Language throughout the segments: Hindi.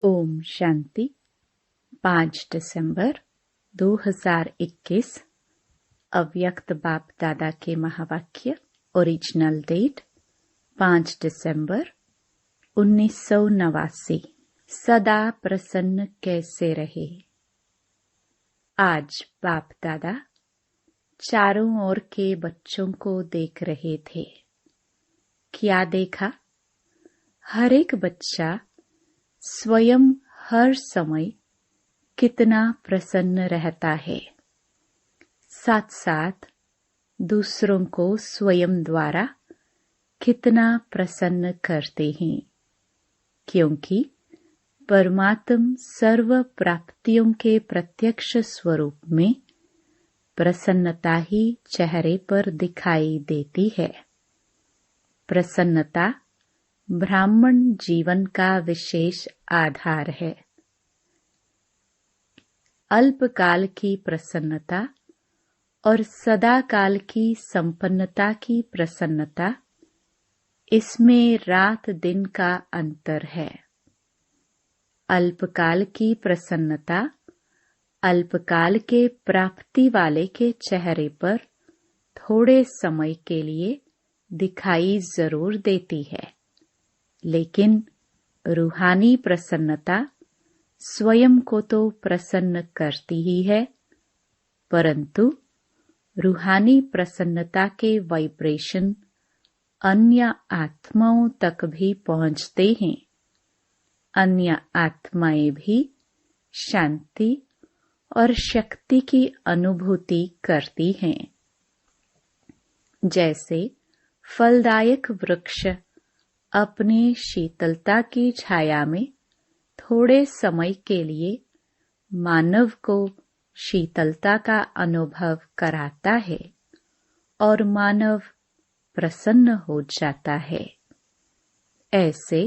ओम शांति। 5 दिसंबर 2021 अव्यक्त बाप दादा के महावाक्य। ओरिजिनल डेट 5 दिसंबर 1989। सदा प्रसन्न कैसे रहे। आज बाप दादा चारों ओर के बच्चों को देख रहे थे। क्या देखा? हर एक बच्चा स्वयं हर समय कितना प्रसन्न रहता है, साथ साथ दूसरों को स्वयं द्वारा कितना प्रसन्न करते हैं, क्योंकि परमात्म सर्व प्राप्तियों के प्रत्यक्ष स्वरूप में प्रसन्नता ही चेहरे पर दिखाई देती है। प्रसन्नता ब्राह्मण जीवन का विशेष आधार है। अल्पकाल की प्रसन्नता और सदाकाल की संपन्नता की प्रसन्नता, इसमें रात दिन का अंतर है। अल्पकाल की प्रसन्नता अल्पकाल के प्राप्ति वाले के चेहरे पर थोड़े समय के लिए दिखाई जरूर देती है, लेकिन रूहानी प्रसन्नता स्वयं को तो प्रसन्न करती ही है, परंतु रूहानी प्रसन्नता के वाइब्रेशन अन्य आत्माओं तक भी पहुंचते हैं। अन्य आत्माएं भी शांति और शक्ति की अनुभूति करती हैं। जैसे फलदायक वृक्ष अपने शीतलता की छाया में थोड़े समय के लिए मानव को शीतलता का अनुभव कराता है और मानव प्रसन्न हो जाता है, ऐसे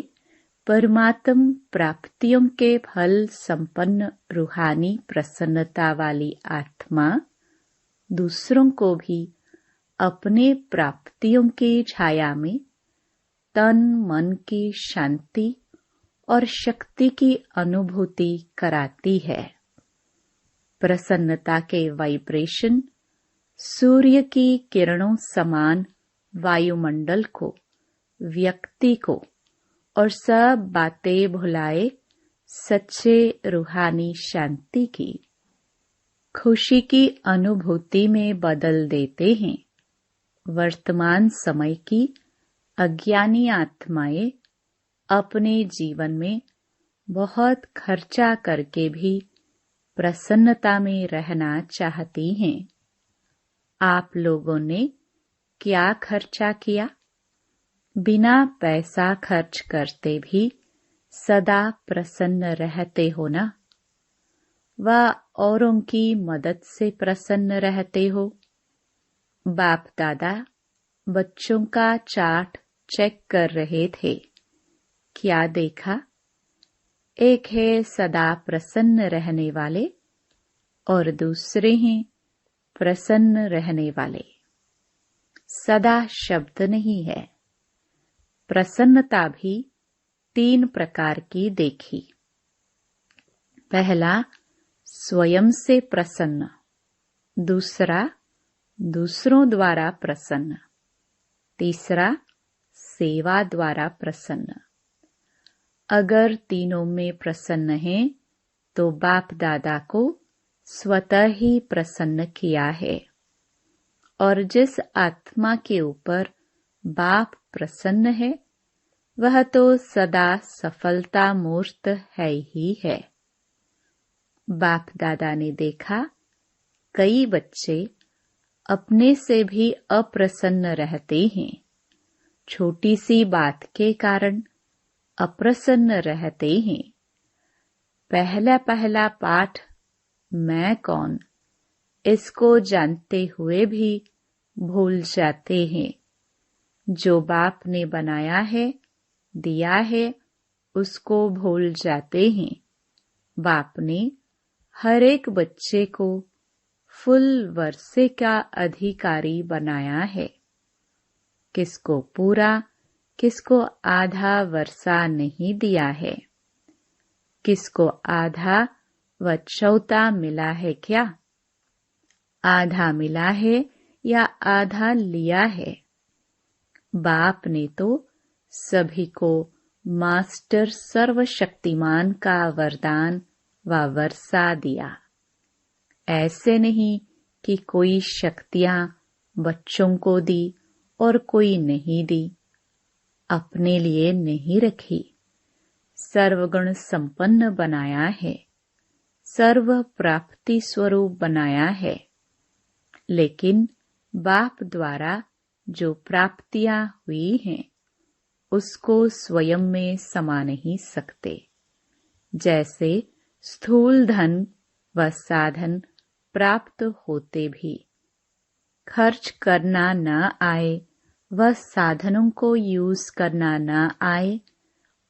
परमात्म प्राप्तियों के फल संपन्न रूहानी प्रसन्नता वाली आत्मा दूसरों को भी अपने प्राप्तियों की छाया में तन मन की शांति और शक्ति की अनुभूति कराती है। प्रसन्नता के वाइब्रेशन सूर्य की किरणों समान वायुमंडल को, व्यक्ति को और सब बातें भुलाए सच्चे रूहानी शांति की, खुशी की अनुभूति में बदल देते हैं। वर्तमान समय की अज्ञानी आत्माएं अपने जीवन में बहुत खर्चा करके भी प्रसन्नता में रहना चाहती हैं। आप लोगों ने क्या खर्चा किया? बिना पैसा खर्च करते भी सदा प्रसन्न रहते हो ना? व औरों की मदद से प्रसन्न रहते हो। बाप दादा बच्चों का चार्ट चेक कर रहे थे। क्या देखा? एक है सदा प्रसन्न रहने वाले और दूसरे हैं प्रसन्न रहने वाले। सदा शब्द नहीं है। प्रसन्नता भी 3 प्रकार की देखी। पहला, स्वयं से प्रसन्न। दूसरा, दूसरों द्वारा प्रसन्न। तीसरा, सेवा द्वारा प्रसन्न। अगर तीनों में प्रसन्न हैं, तो बाप दादा को स्वतः ही प्रसन्न किया है। और जिस आत्मा के ऊपर बाप प्रसन्न है, वह तो सदा सफलता मूर्त है ही है। बाप दादा ने देखा, कई बच्चे अपने से भी अप्रसन्न रहते हैं। छोटी सी बात के कारण अप्रसन्न रहते हैं। पहला पहला पाठ मैं कौन, इसको जानते हुए भी भूल जाते हैं। जो बाप ने बनाया है, दिया है, उसको भूल जाते हैं। बाप ने हर एक बच्चे को फुल वर्षे का अधिकारी बनाया है। किसको पूरा, किसको आधा वर्षा नहीं दिया है। किसको आधा व चौथा मिला है क्या? आधा मिला है या आधा लिया है? बाप ने तो सभी को मास्टर सर्वशक्तिमान का वरदान व वर्षा दिया। ऐसे नहीं कि कोई शक्तियां बच्चों को दी और कोई नहीं दी। अपने लिए नहीं रखी। सर्वगुण संपन्न बनाया है, सर्व प्राप्ति स्वरूप बनाया है। लेकिन बाप द्वारा जो प्राप्तियां हुई हैं, उसको स्वयं में समा नहीं सकते। जैसे स्थूल धन व साधन प्राप्त होते भी खर्च करना न आए व साधनों को यूज करना न आए,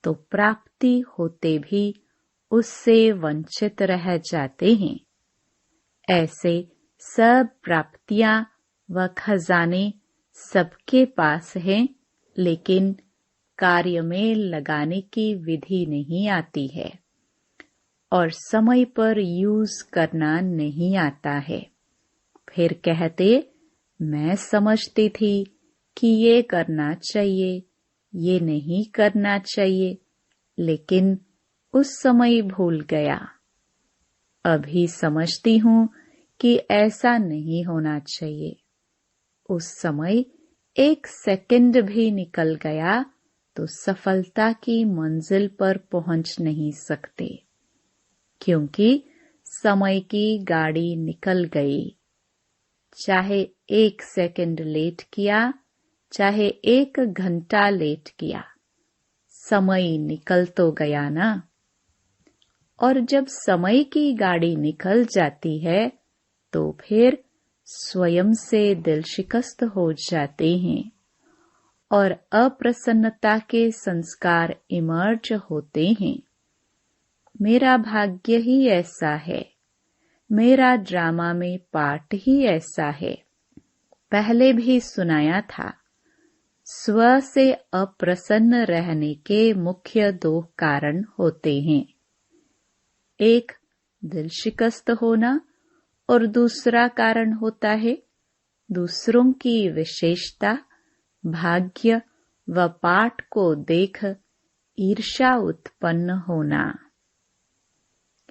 तो प्राप्ति होते भी उससे वंचित रह जाते हैं। ऐसे सब प्राप्तियां व खजाने सबके पास हैं, लेकिन कार्य में लगाने की विधि नहीं आती है और समय पर यूज करना नहीं आता है। फिर कहते, मैं समझती थी कि ये करना चाहिए, ये नहीं करना चाहिए, लेकिन उस समय भूल गया। अभी समझती हूँ कि ऐसा नहीं होना चाहिए। उस समय 1 सेकंड भी निकल गया तो सफलता की मंजिल पर पहुंच नहीं सकते, क्योंकि समय की गाड़ी निकल गई। चाहे 1 सेकंड लेट किया, चाहे 1 घंटा लेट किया, समय निकल तो गया ना। और जब समय की गाड़ी निकल जाती है तो फिर स्वयं से दिल शिकस्त हो जाते हैं और अप्रसन्नता के संस्कार इमर्ज होते हैं। मेरा भाग्य ही ऐसा है, मेरा ड्रामा में पार्ट ही ऐसा है। पहले भी सुनाया था। स्व से अप्रसन्न रहने के मुख्य 2 कारण होते हैं। एक दिल शिकस्त होना और दूसरा कारण होता है दूसरों की विशेषता, भाग्य व पाठ को देख ईर्ष्या उत्पन्न होना।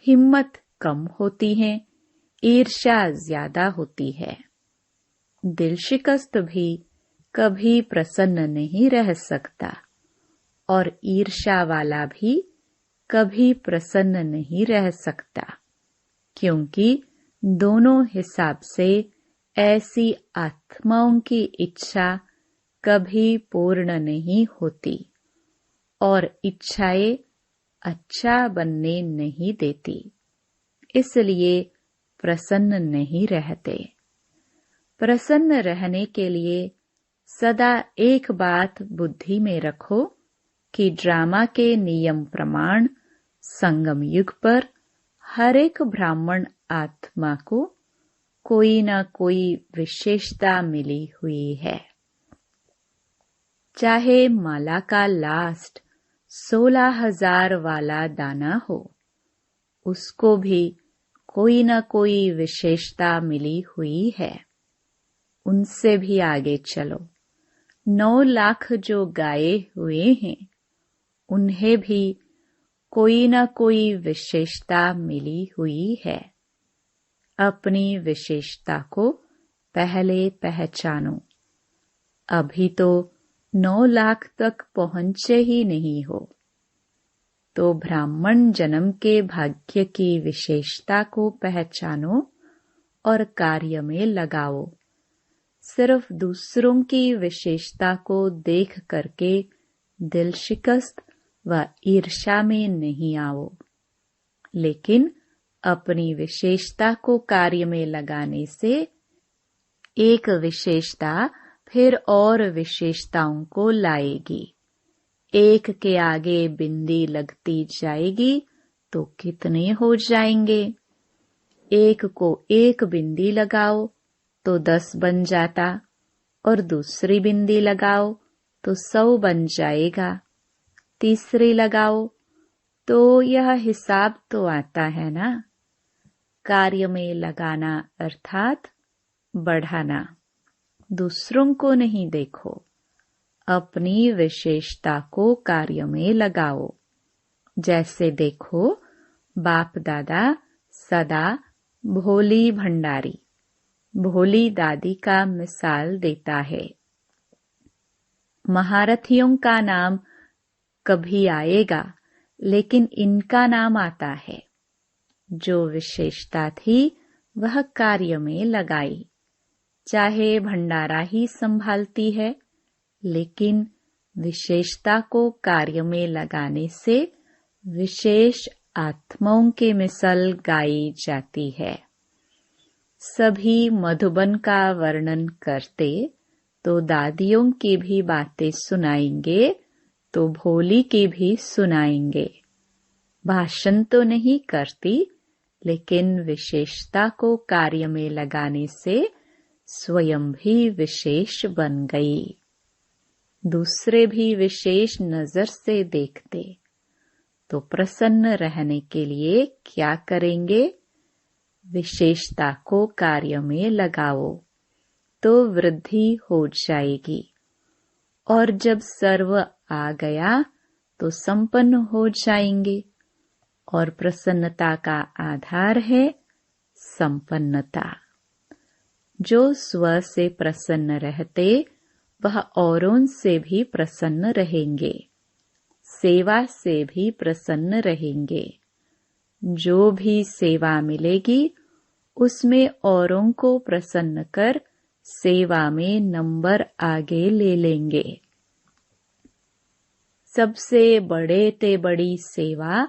हिम्मत कम होती है, ईर्ष्या ज्यादा होती है। दिल शिकस्त भी कभी प्रसन्न नहीं रह सकता और ईर्ष्या वाला भी कभी प्रसन्न नहीं रह सकता, क्योंकि दोनों हिसाब से ऐसी आत्माओं की इच्छा कभी पूर्ण नहीं होती और इच्छाएं अच्छा बनने नहीं देती, इसलिए प्रसन्न नहीं रहते। प्रसन्न रहने के लिए सदा एक बात बुद्धि में रखो कि ड्रामा के नियम प्रमाण संगम युग पर हर एक ब्राह्मण आत्मा को कोई न कोई विशेषता मिली हुई है। चाहे माला का लास्ट 16,000 वाला दाना हो, उसको भी कोई न कोई विशेषता मिली हुई है। उनसे भी आगे चलो। 9 लाख जो गाये हुए हैं, उन्हें भी कोई न कोई विशेषता मिली हुई है। अपनी विशेषता को पहले पहचानो। अभी तो 9 लाख तक पहुंचे ही नहीं हो, तो ब्राह्मण जन्म के भाग्य की विशेषता को पहचानो और कार्य में लगाओ। सिर्फ दूसरों की विशेषता को देख करके दिल शिकस्त व ईर्ष्या में नहीं आओ, लेकिन अपनी विशेषता को कार्य में लगाने से एक विशेषता फिर और विशेषताओं को लाएगी। एक के आगे बिंदी लगती जाएगी तो कितने हो जाएंगे? एक को एक बिंदी लगाओ तो 10 बन जाता और दूसरी बिंदी लगाओ तो 100 बन जाएगा। तीसरी लगाओ तो यह हिसाब तो आता है ना। कार्य में लगाना अर्थात बढ़ाना। दूसरों को नहीं देखो, अपनी विशेषता को कार्य में लगाओ। जैसे देखो, बाप दादा सदा भोली भंडारी, भोली दादी का मिसाल देता है। महारथियों का नाम कभी आएगा, लेकिन इनका नाम आता है। जो विशेषता थी वह कार्य में लगाई। चाहे भंडारा ही संभालती है, लेकिन विशेषता को कार्य में लगाने से विशेष आत्माओं के मिसल गाई जाती है। सभी मधुबन का वर्णन करते तो दादियों की भी बातें सुनाएंगे, तो भोली की भी सुनाएंगे। भाषण तो नहीं करती, लेकिन विशेषता को कार्य में लगाने से स्वयं भी विशेष बन गई। दूसरे भी विशेष नजर से देखते तो प्रसन्न रहने के लिए क्या करेंगे? विशेषता को कार्य में लगाओ तो वृद्धि हो जाएगी। और जब सर्व आ गया तो संपन्न हो जाएंगे। और प्रसन्नता का आधार है संपन्नता। जो स्व से प्रसन्न रहते वह औरों से भी प्रसन्न रहेंगे, सेवा से भी प्रसन्न रहेंगे। जो भी सेवा मिलेगी उसमें औरों को प्रसन्न कर सेवा में नंबर आगे ले लेंगे। सबसे बड़े ते बड़ी सेवा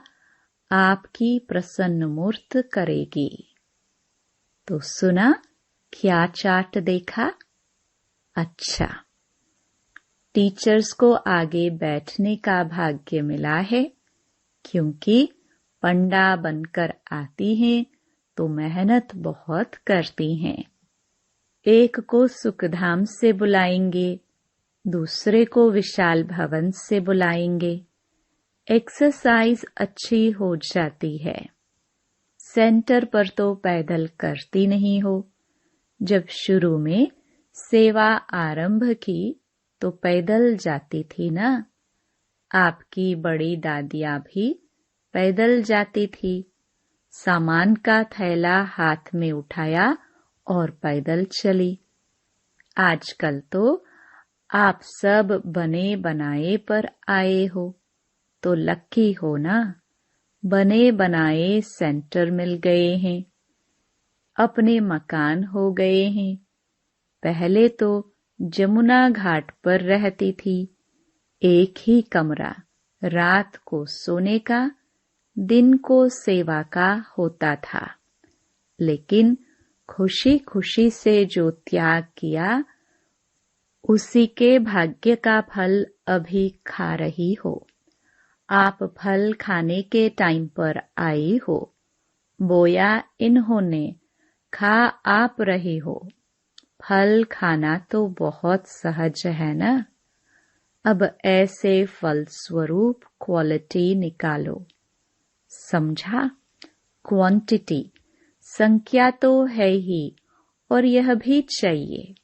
आपकी प्रसन्न मूर्त करेगी। तो सुना, क्या चार्ट देखा? अच्छा, टीचर्स को आगे बैठने का भाग्य मिला है, क्योंकि पंडा बनकर आती हैं तो मेहनत बहुत करती हैं। एक को सुखधाम से बुलाएंगे, दूसरे को विशाल भवन से बुलाएंगे। एक्सरसाइज अच्छी हो जाती है। सेंटर पर तो पैदल करती नहीं हो। जब शुरू में सेवा आरंभ की तो पैदल जाती थी ना। आपकी बड़ी दादियाँ भी पैदल जाती थी। सामान का थैला हाथ में उठाया और पैदल चली। आजकल तो आप सब बने बनाए पर आए हो, तो लक्की हो ना। बने बनाए सेंटर मिल गए हैं, अपने मकान हो गए हैं। पहले तो जमुना घाट पर रहती थी। एक ही कमरा, रात को सोने का, दिन को सेवा का होता था। लेकिन खुशी खुशी से जो त्याग किया, उसी के भाग्य का फल अभी खा रही हो। आप फल खाने के टाइम पर आई हो। बोया इन्होंने, खा आप रहे हो। फल खाना तो बहुत सहज है ना। अब ऐसे फल स्वरूप क्वालिटी निकालो। समझा? क्वांटिटी, संख्या तो है ही, और यह भी चाहिए।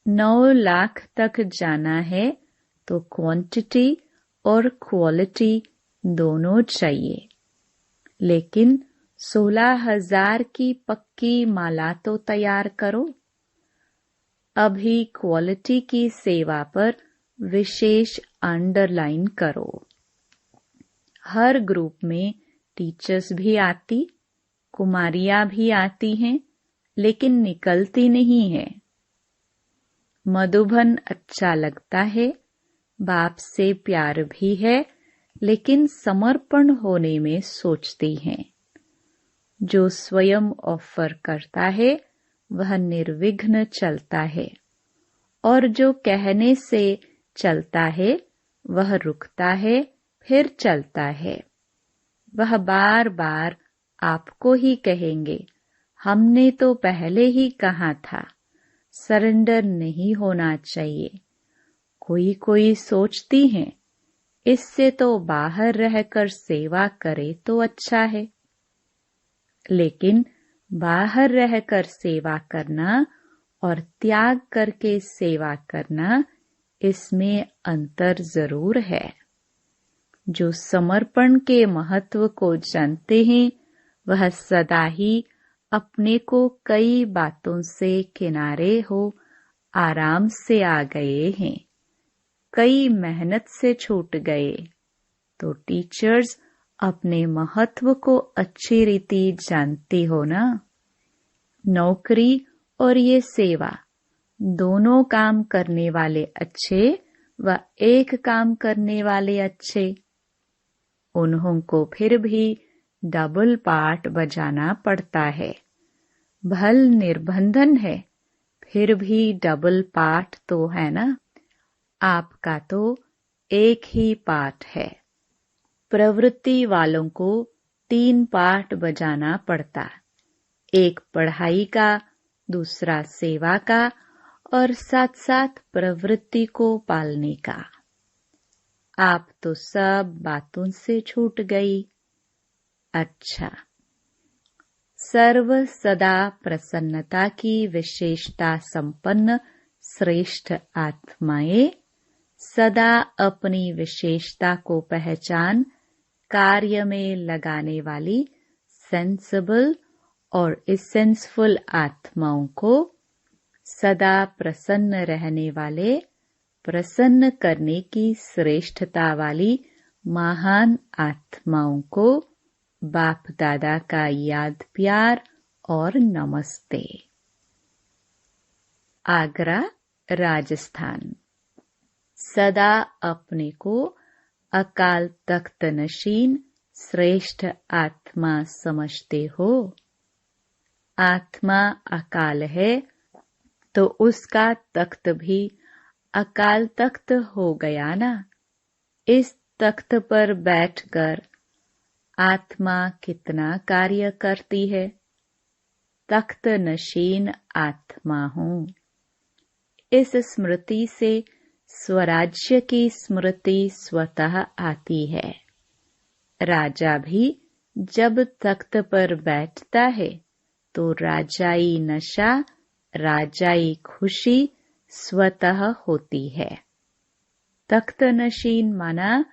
9 लाख तक जाना है तो क्वांटिटी और क्वालिटी दोनों चाहिए। लेकिन 16,000 की पक्की माला तो तैयार करो। अभी क्वालिटी की सेवा पर विशेष अंडरलाइन करो। हर ग्रुप में टीचर्स भी आती, कुमारियां भी आती हैं, लेकिन निकलती नहीं है। मधुबन अच्छा लगता है, बाप से प्यार भी है, लेकिन समर्पण होने में सोचती हैं। जो स्वयं ऑफर करता है वह निर्विघ्न चलता है, और जो कहने से चलता है वह रुकता है, फिर चलता है। वह बार बार आपको ही कहेंगे, हमने तो पहले ही कहा था। सरेंडर नहीं होना चाहिए। कोई कोई सोचती हैं इससे तो बाहर रहकर सेवा करे तो अच्छा है। लेकिन बाहर रहकर सेवा करना और त्याग करके सेवा करना, इसमें अंतर जरूर है। जो समर्पण के महत्व को जानते हैं, वह सदा ही अपने को कई बातों से किनारे हो आराम से आ गए हैं, कई मेहनत से छूट गए। तो टीचर्स अपने महत्व को अच्छी रीति जानती हो ना। नौकरी और ये सेवा, दोनों काम करने वाले अच्छे व एक काम करने वाले अच्छे। उन्हों को फिर भी डबल पार्ट बजाना पड़ता है। भल निर्बंधन है, फिर भी डबल पार्ट तो है ना। आपका तो एक ही पार्ट है। प्रवृत्ति वालों को 3 पार्ट बजाना पड़ता, एक पढ़ाई का, दूसरा सेवा का और साथ साथ प्रवृत्ति को पालने का। आप तो सब बातों से छूट गई। अच्छा, सर्व सदा प्रसन्नता की विशेषता संपन्न श्रेष्ठ आत्माएं सदा अपनी विशेषता को पहचान कार्य में लगाने वाली सेंसिबल और इसेंसफुल आत्माओं को, सदा प्रसन्न रहने वाले, प्रसन्न करने की श्रेष्ठता वाली महान आत्माओं को बाप दादा का याद प्यार और नमस्ते। आगरा, राजस्थान। सदा अपने को अकाल तख्त नशीन श्रेष्ठ आत्मा समझते हो। आत्मा अकाल है तो उसका तख्त भी अकाल तख्त हो गया ना। इस तख्त पर बैठकर आत्मा कितना कार्य करती है। तख्त नशीन आत्मा हूँ। इस स्मृति से स्वराज्य की स्मृति स्वतः आती है। राजा भी जब तख्त पर बैठता है तो राजाई नशा, राजाई खुशी स्वतः होती है। तख्त नशीन माना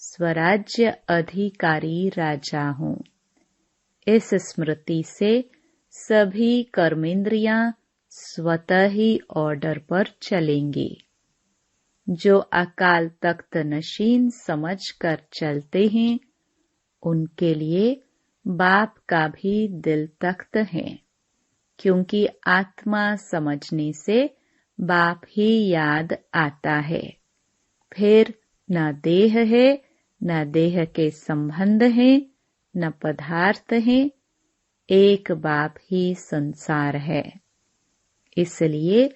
स्वराज्य अधिकारी राजा हूँ। इस स्मृति से सभी कर्मेंद्रियां स्वतः ही ऑर्डर पर चलेंगी। जो अकाल तख्त नशीन समझ कर चलते हैं, उनके लिए बाप का भी दिल तख्त है, क्योंकि आत्मा समझने से बाप ही याद आता है। फिर न देह है, न देह के संबंध है, न पदार्थ है, एक बाप ही संसार है। इसलिए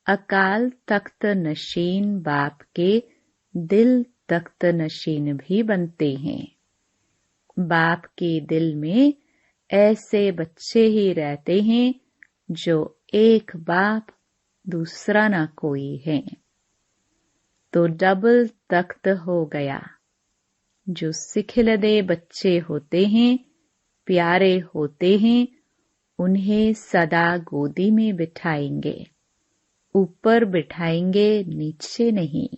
अकाल तख्त नशीन बाप के दिल तख्त नशीन भी बनते हैं। बाप के दिल में ऐसे बच्चे ही रहते हैं जो एक बाप, दूसरा ना कोई है। तो डबल तख्त हो गया। जो सिखिलदे बच्चे होते हैं, प्यारे होते हैं, उन्हें सदा गोदी में बिठाएंगे, ऊपर बिठाएंगे, नीचे नहीं।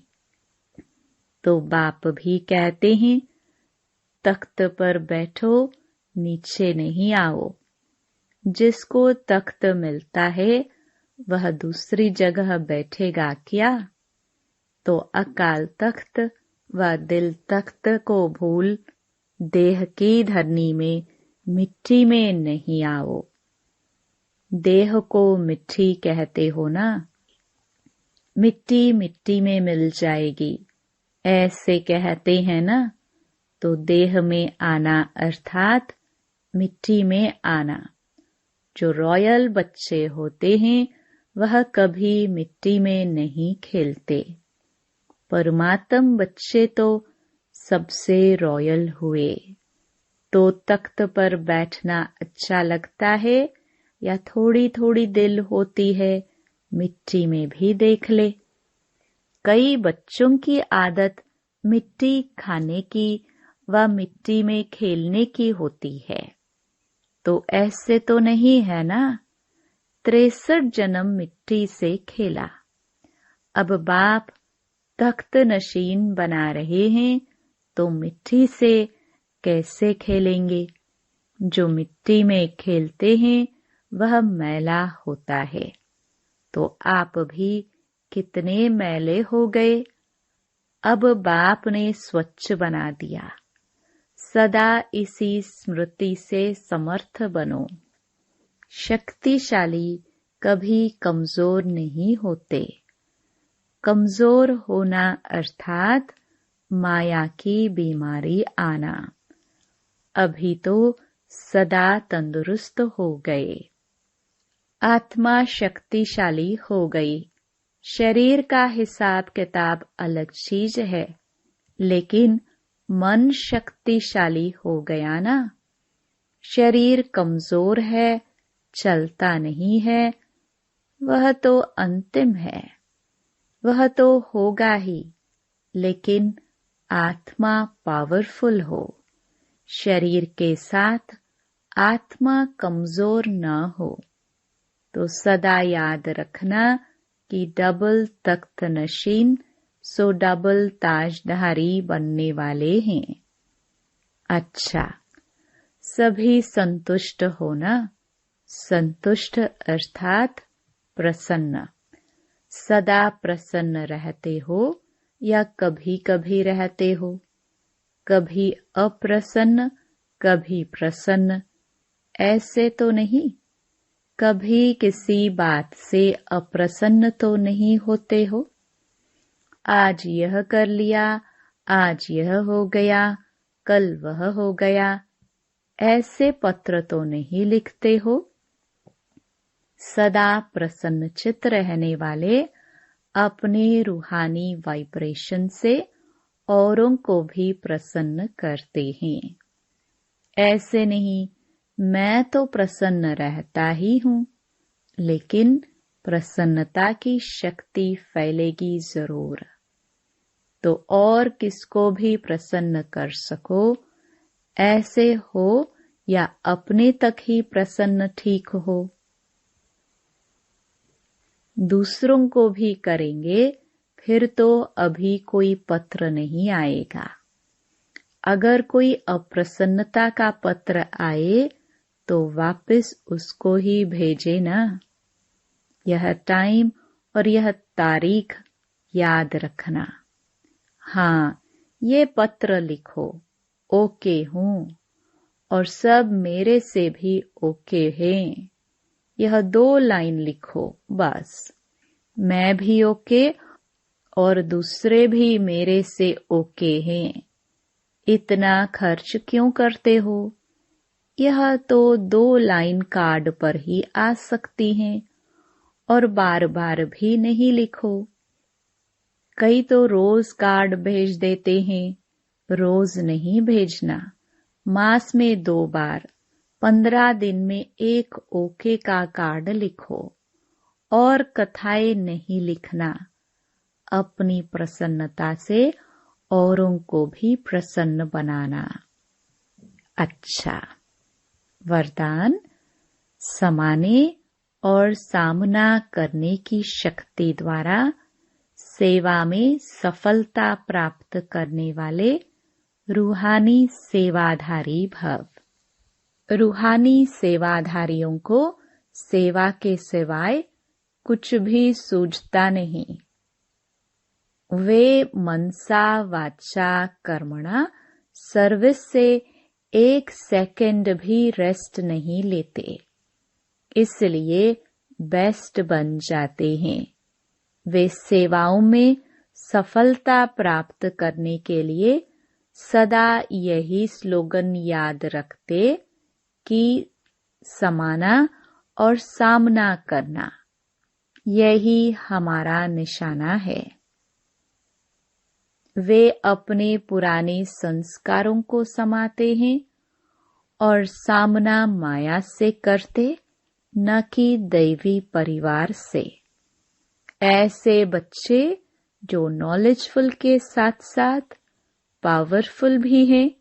तो बाप भी कहते हैं, तख्त पर बैठो, नीचे नहीं आओ। जिसको तख्त मिलता है वह दूसरी जगह बैठेगा क्या? तो अकाल तख्त व दिल तख्त को भूल देह की धरनी में मिट्टी में नहीं आओ। देह को मिट्टी कहते हो ना, मिट्टी मिट्टी में मिल जाएगी ऐसे कहते हैं ना। तो देह में आना अर्थात मिट्टी में आना। जो रॉयल बच्चे होते हैं वह कभी मिट्टी में नहीं खेलते। परमात्म बच्चे तो सबसे रॉयल हुए। तो तख्त पर बैठना अच्छा लगता है या थोड़ी थोड़ी दिल होती है, मिट्टी में भी देख ले। कई बच्चों की आदत मिट्टी खाने की व मिट्टी में खेलने की होती है, तो ऐसे तो नहीं है ना। 63 जन्म मिट्टी से खेला, अब बाप तख्त नशीन बना रहे हैं, तो मिट्टी से कैसे खेलेंगे। जो मिट्टी में खेलते हैं वह मैला होता है, तो आप भी कितने मैले हो गए। अब बाप ने स्वच्छ बना दिया। सदा इसी स्मृति से समर्थ बनो। शक्तिशाली कभी कमजोर नहीं होते। कमजोर होना अर्थात माया की बीमारी आना। अभी तो सदा तंदुरुस्त हो गए। आत्मा शक्तिशाली हो गई। शरीर का हिसाब किताब अलग चीज है, लेकिन मन शक्तिशाली हो गया ना। शरीर कमजोर है, चलता नहीं है, वह तो अंतिम है, वह तो होगा ही, लेकिन आत्मा पावरफुल हो। शरीर के साथ आत्मा कमजोर न हो, तो सदा याद रखना कि डबल तख्त नशीन सो डबल ताजधारी बनने वाले हैं। अच्छा, सभी संतुष्ट हो ना। संतुष्ट अर्थात प्रसन्न। सदा प्रसन्न रहते हो या कभी कभी रहते हो। कभी अप्रसन्न, कभी प्रसन्न, ऐसे तो नहीं। कभी किसी बात से अप्रसन्न तो नहीं होते हो। आज यह कर लिया, आज यह हो गया, कल वह हो गया, ऐसे पत्र तो नहीं लिखते हो। सदा प्रसन्नचित्त रहने वाले अपने रूहानी वाइब्रेशन से औरों को भी प्रसन्न करते हैं। ऐसे नहीं, मैं तो प्रसन्न रहता ही हूँ, लेकिन प्रसन्नता की शक्ति फैलेगी जरूर। तो और किसको भी प्रसन्न कर सको, ऐसे हो या अपने तक ही प्रसन्न ठीक हो। दूसरों को भी करेंगे, फिर तो अभी कोई पत्र नहीं आएगा। अगर कोई अप्रसन्नता का पत्र आए तो वापस उसको ही भेजे ना। यह टाइम और यह तारीख याद रखना। हाँ, ये पत्र लिखो, ओके हूँ, और सब मेरे से भी ओके हैं। यह 2 लाइन लिखो बस। मैं भी ओके और दूसरे भी मेरे से ओके हैं। इतना खर्च क्यों करते हो? यह तो 2 लाइन कार्ड पर ही आ सकती हैं और बार बार भी नहीं लिखो। कई तो रोज कार्ड भेज देते हैं, रोज नहीं भेजना। मास में 2 बार, 15 दिन में 1 ओके का कार्ड लिखो और कथाएं नहीं लिखना। अपनी प्रसन्नता से औरों को भी प्रसन्न बनाना। अच्छा, वरदान समाने और सामना करने की शक्ति द्वारा सेवा में सफलता प्राप्त करने वाले रूहानी सेवाधारी भव। रूहानी सेवाधारियों को सेवा के सिवाय कुछ भी सूझता नहीं। वे मनसा वाचा कर्मणा सर्विस से 1 सेकंड भी रेस्ट नहीं लेते, इसलिए बेस्ट बन जाते हैं। वे सेवाओं में सफलता प्राप्त करने के लिए सदा यही स्लोगन याद रखते कि समाना और सामना करना, यही हमारा निशाना है। वे अपने पुराने संस्कारों को समाते हैं और सामना माया से करते, न कि दैवी परिवार से। ऐसे बच्चे जो नॉलेजफुल के साथ साथ पावरफुल भी हैं,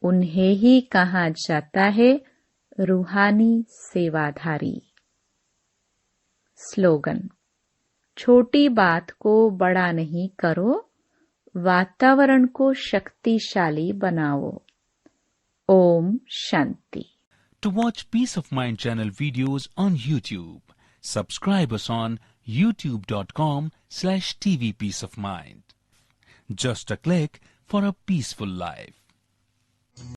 उन्हें ही कहा जाता है रूहानी सेवाधारी। स्लोगन: छोटी बात को बड़ा नहीं करो, वातावरण को शक्तिशाली बनाओ। Om Shanti. To watch Peace of Mind channel videos on YouTube, subscribe us on youtube.com/tvpeaceofmind. Just a click for a peaceful life.